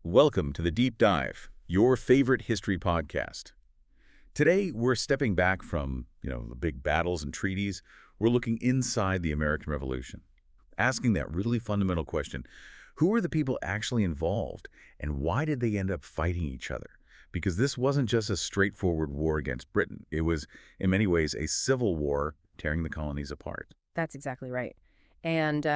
Welcome to the Deep Dive, your favorite history podcast. Today, we're stepping back from, the big battles and treaties. We're looking inside the American Revolution, asking that really fundamental question: who were the people actually involved, and why did they end up fighting each other? Because this wasn't just a straightforward war against Britain. It was, in many ways, a civil war tearing the colonies apart. That's exactly right. And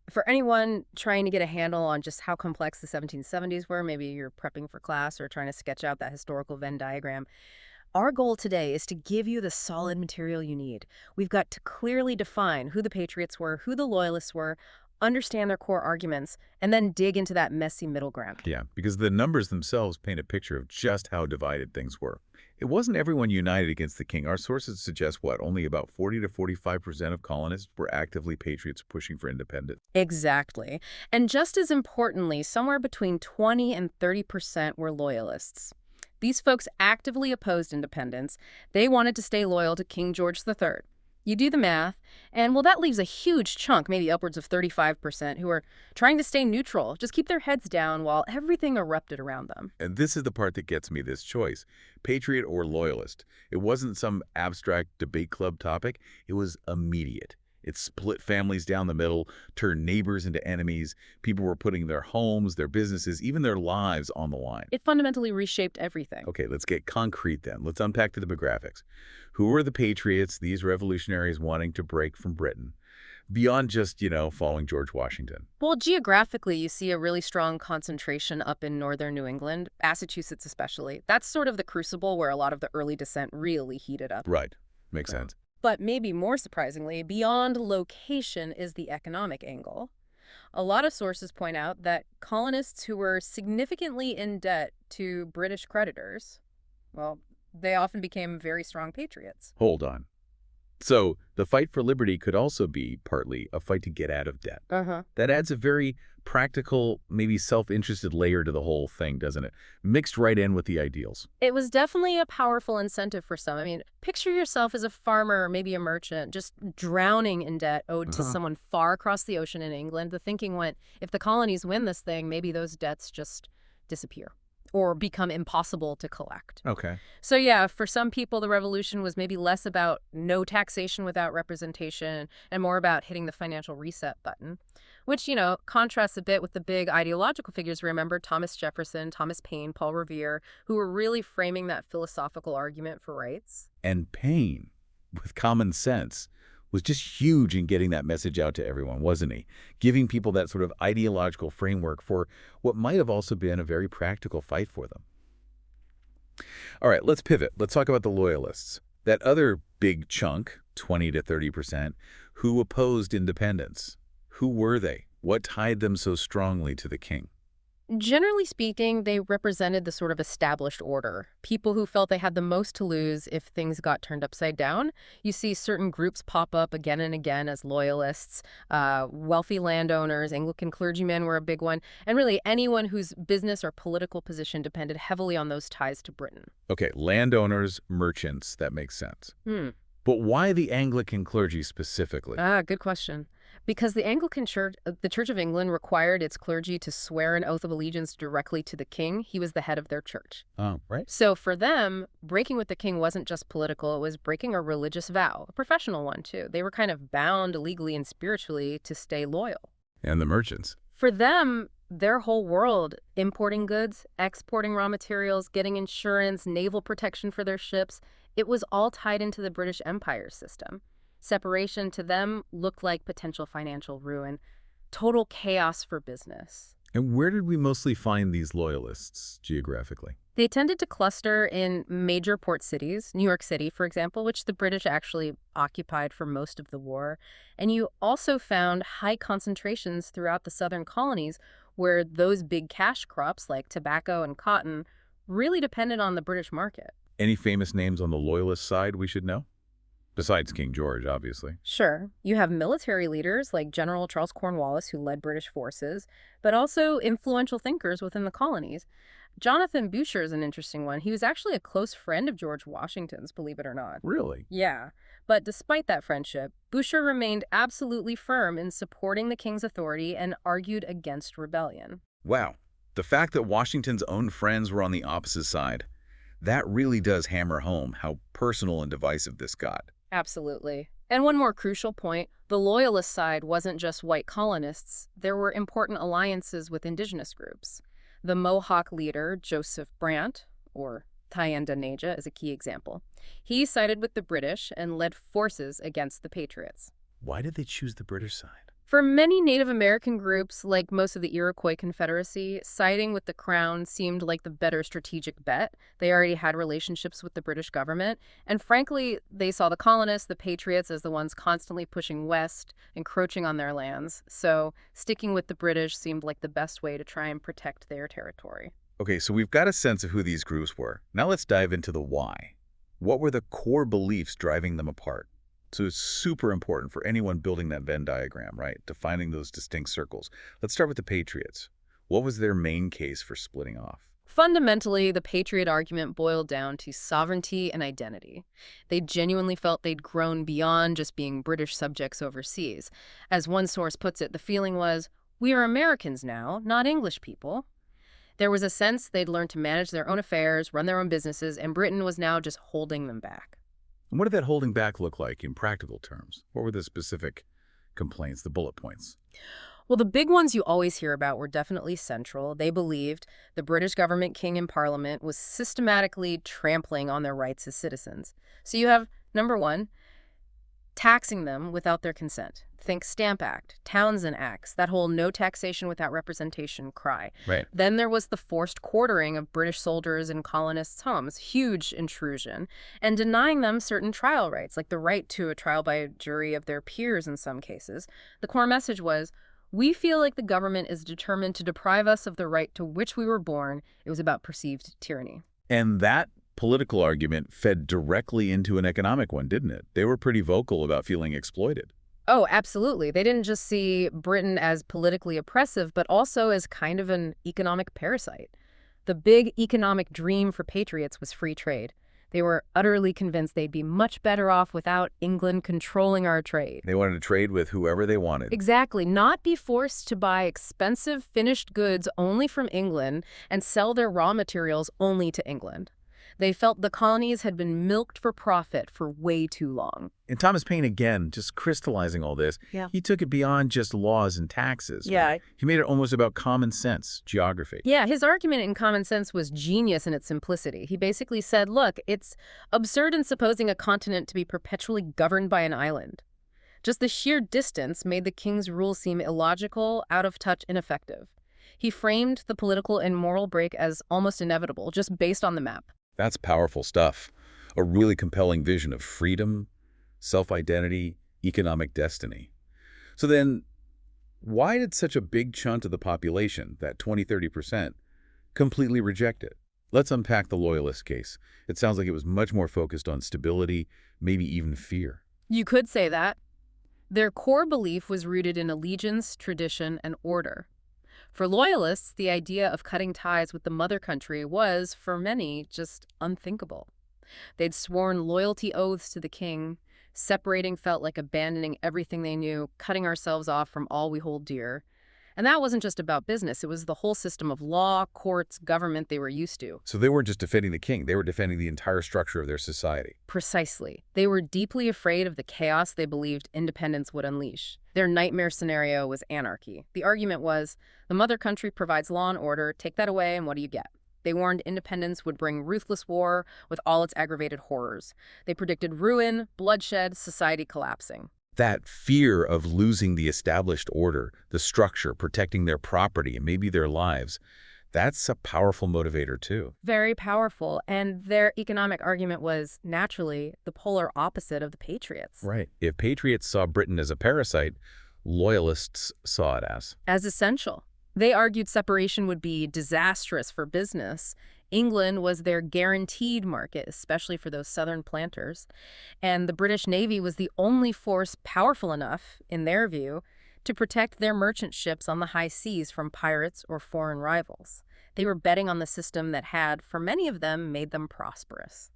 for anyone trying to get a handle on just how complex the 1770s were, maybe you're prepping for class or trying to sketch out that historical Venn diagram, our goal today is to give you the solid material you need. We've got to clearly define who the Patriots were, who the Loyalists were, understand their core arguments, and then dig into that messy middle ground. Yeah, because the numbers themselves paint a picture of just how divided things were. It wasn't everyone united against the king. Our sources suggest, only about 40 to 45% of colonists were actively patriots pushing for independence. Exactly. And just as importantly, somewhere between 20 and 30% were loyalists. These folks actively opposed independence. They wanted to stay loyal to King George III. You do the math, and that leaves a huge chunk, maybe upwards of 35%, who are trying to stay neutral, just keep their heads down while everything erupted around them. And this is the part that gets me, this choice: patriot or loyalist. It wasn't some abstract debate club topic. It was immediate. It split families down the middle, turned neighbors into enemies. People were putting their homes, their businesses, even their lives on the line. It fundamentally reshaped everything. Okay, let's get concrete then. Let's unpack the demographics. Who were the patriots, these revolutionaries wanting to break from Britain, beyond just, following George Washington? Well, geographically, you see a really strong concentration up in northern New England, Massachusetts especially. That's sort of the crucible where a lot of the early dissent really heated up. Right. Makes sense. But maybe more surprisingly, beyond location is the economic angle. A lot of sources point out that colonists who were significantly in debt to British creditors, they often became very strong patriots. Hold on. So the fight for liberty could also be partly a fight to get out of debt. That adds a very practical, maybe self-interested layer to the whole thing, doesn't it? Mixed right in with the ideals. It was definitely a powerful incentive for some. I mean, picture yourself as a farmer or maybe a merchant just drowning in debt owed to someone far across the ocean in England. The thinking went, if the colonies win this thing, maybe those debts just disappear or become impossible to collect. Okay. So yeah, for some people, the revolution was maybe less about no taxation without representation and more about hitting the financial reset button, which, contrasts a bit with the big ideological figures. Remember Thomas Jefferson, Thomas Paine, Paul Revere, who were really framing that philosophical argument for rights. And Paine, with common sense, was just huge in getting that message out to everyone, wasn't he? Giving people that sort of ideological framework for what might have also been a very practical fight for them. All right, let's pivot. Let's talk about the Loyalists. That other big chunk, 20 to 30%, who opposed independence. Who were they? What tied them so strongly to the king? Generally speaking, they represented the sort of established order, people who felt they had the most to lose if things got turned upside down. You see certain groups pop up again and again as loyalists. Wealthy landowners, Anglican clergymen were a big one, and really anyone whose business or political position depended heavily on those ties to Britain. Okay, landowners, merchants, that makes sense. But why the Anglican clergy specifically? Good question. Because the Anglican Church, the Church of England, required its clergy to swear an oath of allegiance directly to the king. He was the head of their church. Oh, right. So for them, breaking with the king wasn't just political, it was breaking a religious vow, a professional one too. They were kind of bound legally and spiritually to stay loyal. And the merchants? For them, their whole world, importing goods, exporting raw materials, getting insurance, naval protection for their ships, it was all tied into the British Empire system. Separation to them looked like potential financial ruin, total chaos for business. And where did we mostly find these loyalists geographically? They tended to cluster in major port cities, New York City, for example, which the British actually occupied for most of the war. And you also found high concentrations throughout the southern colonies where those big cash crops like tobacco and cotton really depended on the British market. Any famous names on the loyalist side we should know? Besides King George, obviously. Sure. You have military leaders like General Charles Cornwallis, who led British forces, but also influential thinkers within the colonies. Jonathan Boucher is an interesting one. He was actually a close friend of George Washington's, believe it or not. Really? Yeah. But despite that friendship, Boucher remained absolutely firm in supporting the king's authority and argued against rebellion. Wow. The fact that Washington's own friends were on the opposite side, that really does hammer home how personal and divisive this got. Absolutely. And one more crucial point, the Loyalist side wasn't just white colonists. There were important alliances with indigenous groups. The Mohawk leader, Joseph Brant, or Thayendanegea is a key example. He sided with the British and led forces against the Patriots. Why did they choose the British side? For many Native American groups, like most of the Iroquois Confederacy, siding with the Crown seemed like the better strategic bet. They already had relationships with the British government, and frankly, they saw the colonists, the Patriots, as the ones constantly pushing west, encroaching on their lands. So sticking with the British seemed like the best way to try and protect their territory. Okay, so we've got a sense of who these groups were. Now let's dive into the why. What were the core beliefs driving them apart? So it's super important for anyone building that Venn diagram, right? Defining those distinct circles. Let's start with the Patriots. What was their main case for splitting off? Fundamentally, the Patriot argument boiled down to sovereignty and identity. They genuinely felt they'd grown beyond just being British subjects overseas. As one source puts it, the feeling was, we are Americans now, not English people. There was a sense they'd learned to manage their own affairs, run their own businesses, and Britain was now just holding them back. And what did that holding back look like in practical terms? What were the specific complaints, the bullet points? Well, the big ones you always hear about were definitely central. They believed the British government king and parliament was systematically trampling on their rights as citizens. So you have, number one, taxing them without their consent. Think Stamp Act, Townshend Acts, that whole no taxation without representation cry. Right. Then there was the forced quartering of British soldiers in colonists' homes, huge intrusion, and denying them certain trial rights, like the right to a trial by a jury of their peers in some cases. The core message was, we feel like the government is determined to deprive us of the right to which we were born. It was about perceived tyranny. And that political argument fed directly into an economic one, didn't it? They were pretty vocal about feeling exploited. Oh, absolutely. They didn't just see Britain as politically oppressive, but also as kind of an economic parasite. The big economic dream for patriots was free trade. They were utterly convinced they'd be much better off without England controlling our trade. They wanted to trade with whoever they wanted. Exactly. Not be forced to buy expensive finished goods only from England and sell their raw materials only to England. They felt the colonies had been milked for profit for way too long. And Thomas Paine, again, just crystallizing all this, Yeah. he took it beyond just laws and taxes. Yeah. Right? He made it almost about common sense, geography. Yeah, his argument in Common Sense was genius in its simplicity. He basically said, look, it's absurd in supposing a continent to be perpetually governed by an island. Just the sheer distance made the king's rule seem illogical, out of touch, ineffective. He framed the political and moral break as almost inevitable, just based on the map. That's powerful stuff. A really compelling vision of freedom, self-identity, economic destiny. So then, why did such a big chunk of the population, that 20–30%, completely reject it? Let's unpack the Loyalist case. It sounds like it was much more focused on stability, maybe even fear. You could say that. Their core belief was rooted in allegiance, tradition, and order. For Loyalists, the idea of cutting ties with the mother country was, for many, just unthinkable. They'd sworn loyalty oaths to the king. Separating felt like abandoning everything they knew, cutting ourselves off from all we hold dear. And that wasn't just about business. It was the whole system of law, courts, government they were used to. So they weren't just defending the king, they were defending the entire structure of their society. Precisely. They were deeply afraid of the chaos they believed independence would unleash. Their nightmare scenario was anarchy. The argument was, the mother country provides law and order, take that away and what do you get? They warned independence would bring ruthless war with all its aggravated horrors. They predicted ruin, bloodshed, society collapsing. That fear of losing the established order, the structure, protecting their property and maybe their lives, that's a powerful motivator too. Very powerful. And their economic argument was, naturally, the polar opposite of the Patriots. Right. If Patriots saw Britain as a parasite, Loyalists saw it as essential. They argued separation would be disastrous for business. England was their guaranteed market, especially for those southern planters. And the British Navy was the only force powerful enough, in their view, to protect their merchant ships on the high seas from pirates or foreign rivals. They were betting on the system that had, for many of them, made them prosperous.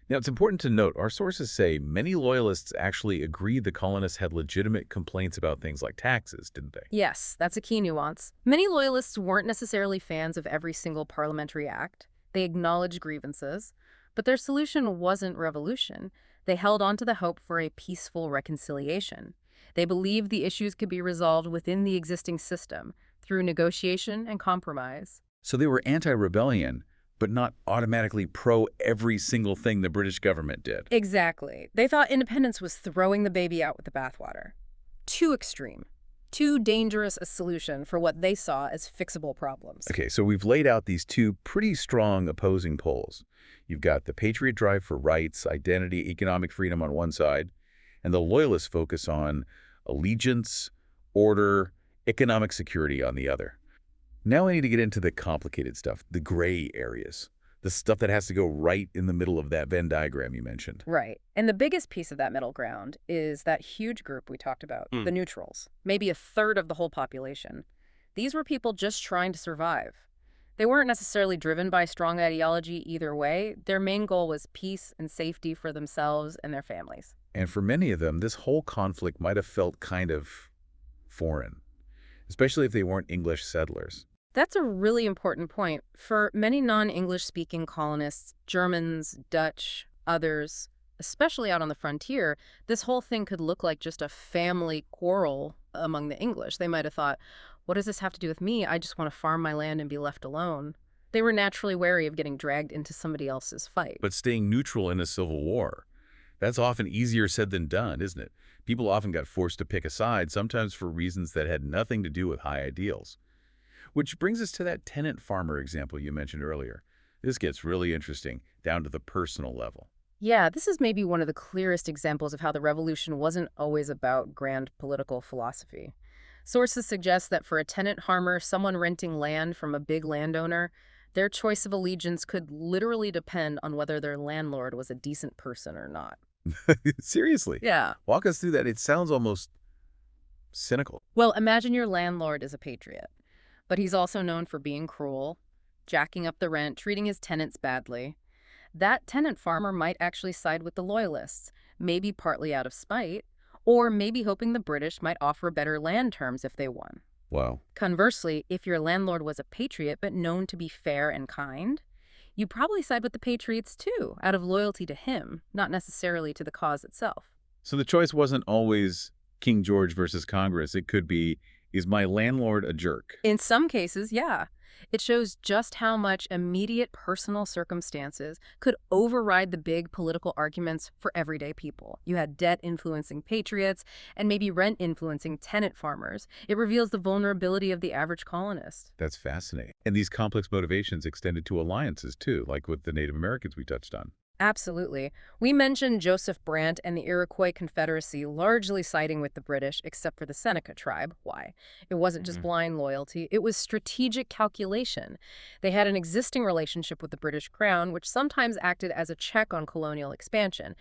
Now, it's important to note, our sources say many Loyalists actually agreed the colonists had legitimate complaints about things like taxes, didn't they? Yes, that's a key nuance. Many Loyalists weren't necessarily fans of every single parliamentary act. They acknowledged grievances, but their solution wasn't revolution. They held on to the hope for a peaceful reconciliation. They believed the issues could be resolved within the existing system through negotiation and compromise. So they were anti-rebellion, but not automatically pro every single thing the British government did. Exactly. They thought independence was throwing the baby out with the bathwater. Too extreme. Too dangerous a solution for what they saw as fixable problems. Okay, so we've laid out these two pretty strong opposing poles. You've got the Patriot drive for rights, identity, economic freedom on one side, and the Loyalist focus on allegiance, order, economic security on the other. Now I need to get into the complicated stuff, the gray areas, the stuff that has to go right in the middle of that Venn diagram you mentioned. Right. And the biggest piece of that middle ground is that huge group we talked about, the neutrals, maybe a third of the whole population. These were people just trying to survive. They weren't necessarily driven by strong ideology either way. Their main goal was peace and safety for themselves and their families. And for many of them, this whole conflict might have felt kind of foreign, especially if they weren't English settlers. That's a really important point. For many non-English speaking colonists, Germans, Dutch, others, especially out on the frontier, this whole thing could look like just a family quarrel among the English. They might have thought, what does this have to do with me? I just want to farm my land and be left alone. They were naturally wary of getting dragged into somebody else's fight. But staying neutral in a civil war, that's often easier said than done, isn't it? People often got forced to pick a side, sometimes for reasons that had nothing to do with high ideals. Which brings us to that tenant farmer example you mentioned earlier. This gets really interesting, down to the personal level. Yeah, this is maybe one of the clearest examples of how the revolution wasn't always about grand political philosophy. Sources suggest that for a tenant farmer, someone renting land from a big landowner, their choice of allegiance could literally depend on whether their landlord was a decent person or not. Seriously? Yeah. Walk us through that. It sounds almost cynical. Well, imagine your landlord is a patriot, but he's also known for being cruel, jacking up the rent, treating his tenants badly. That tenant farmer might actually side with the Loyalists, maybe partly out of spite, or maybe hoping the British might offer better land terms if they won. Wow. Conversely, if your landlord was a patriot but known to be fair and kind, you'd probably side with the Patriots too, out of loyalty to him, not necessarily to the cause itself. So the choice wasn't always King George versus Congress. It could be, is my landlord a jerk? In some cases, yeah. It shows just how much immediate personal circumstances could override the big political arguments for everyday people. You had debt influencing patriots and maybe rent influencing tenant farmers. It reveals the vulnerability of the average colonist. That's fascinating. And these complex motivations extended to alliances too, like with the Native Americans we touched on. Absolutely. We mentioned Joseph Brant and the Iroquois Confederacy largely siding with the British, except for the Seneca tribe. Why? It wasn't just blind loyalty, it was strategic calculation. They had an existing relationship with the British Crown, which sometimes acted as a check on colonial expansion.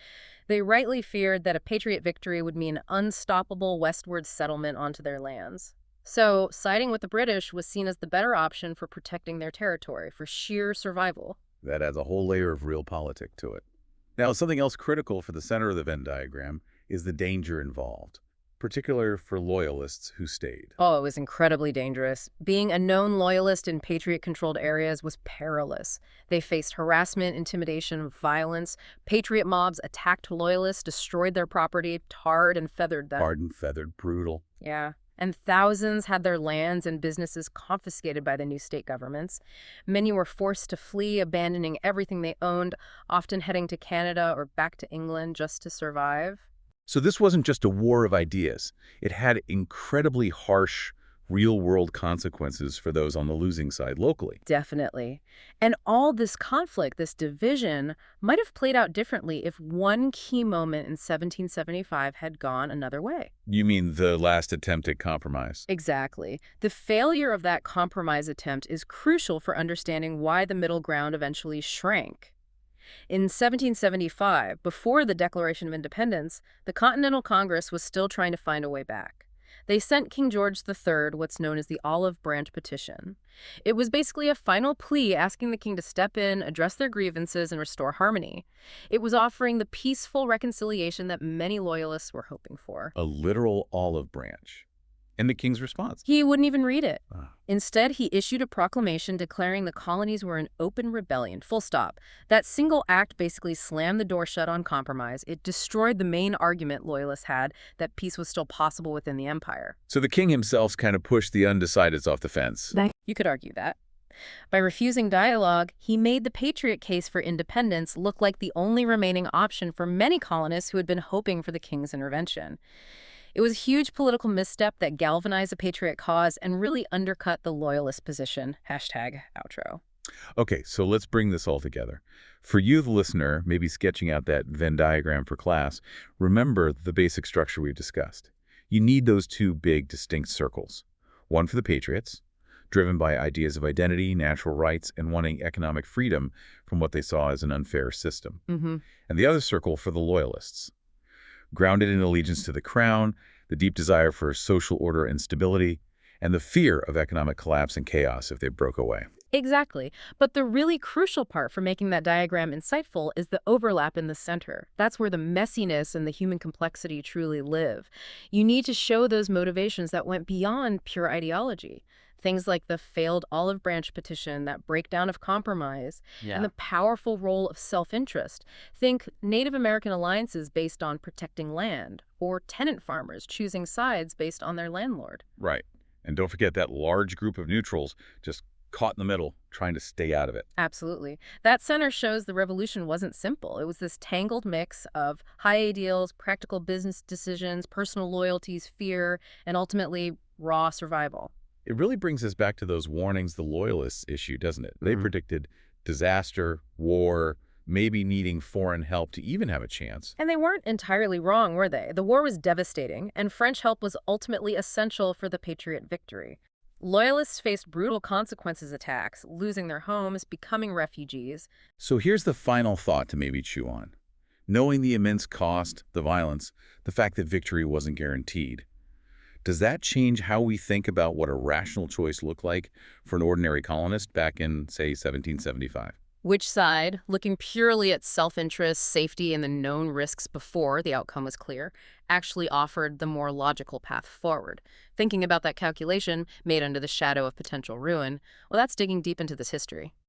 They rightly feared that a Patriot victory would mean unstoppable westward settlement onto their lands. So, siding with the British was seen as the better option for protecting their territory, for sheer survival. That adds a whole layer of realpolitik to it. Now, something else critical for the center of the Venn diagram is the danger involved, particularly for loyalists who stayed. Oh, it was incredibly dangerous. Being a known loyalist in Patriot-controlled areas was perilous. They faced harassment, intimidation, violence. Patriot mobs attacked loyalists, destroyed their property, tarred and feathered them. Tarred and feathered, brutal. Yeah. And thousands had their lands and businesses confiscated by the new state governments. Many were forced to flee, abandoning everything they owned, often heading to Canada or back to England just to survive. So this wasn't just a war of ideas. It had incredibly harsh, real-world consequences for those on the losing side locally. Definitely. And all this conflict, this division, might have played out differently if one key moment in 1775 had gone another way. You mean the last attempt at compromise? Exactly. The failure of that compromise attempt is crucial for understanding why the middle ground eventually shrank. In 1775, before the Declaration of Independence, the Continental Congress was still trying to find a way back. They sent King George III what's known as the Olive Branch Petition. It was basically a final plea asking the king to step in, address their grievances, and restore harmony. It was offering the peaceful reconciliation that many loyalists were hoping for. A literal olive branch. And the king's response? He wouldn't even read it. Ah. Instead, he issued a proclamation declaring the colonies were in open rebellion, full stop. That single act basically slammed the door shut on compromise. It destroyed the main argument loyalists had that peace was still possible within the empire. So the king himself's kind of pushed the undecideds off the fence. You could argue that. By refusing dialogue, he made the Patriot case for independence look like the only remaining option for many colonists who had been hoping for the king's intervention. It was a huge political misstep that galvanized the Patriot cause and really undercut the Loyalist position. #outro. Okay, so let's bring this all together. For you, the listener, maybe sketching out that Venn diagram for class, remember the basic structure we've discussed. You need those two big, distinct circles. One for the Patriots, driven by ideas of identity, natural rights, and wanting economic freedom from what they saw as an unfair system. And the other circle for the Loyalists, grounded in allegiance to the crown, the deep desire for social order and stability, and the fear of economic collapse and chaos if they broke away. Exactly. But the really crucial part for making that diagram insightful is the overlap in the center. That's where the messiness and the human complexity truly live. You need to show those motivations that went beyond pure ideology. Things like the failed Olive Branch Petition, that breakdown of compromise, and the powerful role of self-interest. Think Native American alliances based on protecting land, or tenant farmers choosing sides based on their landlord. Right. And don't forget that large group of neutrals just caught in the middle, trying to stay out of it. Absolutely. That center shows the revolution wasn't simple. It was this tangled mix of high ideals, practical business decisions, personal loyalties, fear, and ultimately raw survival. It really brings us back to those warnings the Loyalists issued, doesn't it? They predicted disaster, war, maybe needing foreign help to even have a chance. And they weren't entirely wrong, were they? The war was devastating, and French help was ultimately essential for the Patriot victory. Loyalists faced brutal consequences attacks, losing their homes, becoming refugees. So here's the final thought to maybe chew on. Knowing the immense cost, the violence, the fact that victory wasn't guaranteed, does that change how we think about what a rational choice looked like for an ordinary colonist back in, say, 1775? Which side, looking purely at self-interest, safety, and the known risks before the outcome was clear, actually offered the more logical path forward? Thinking about that calculation made under the shadow of potential ruin, well, that's digging deep into this history.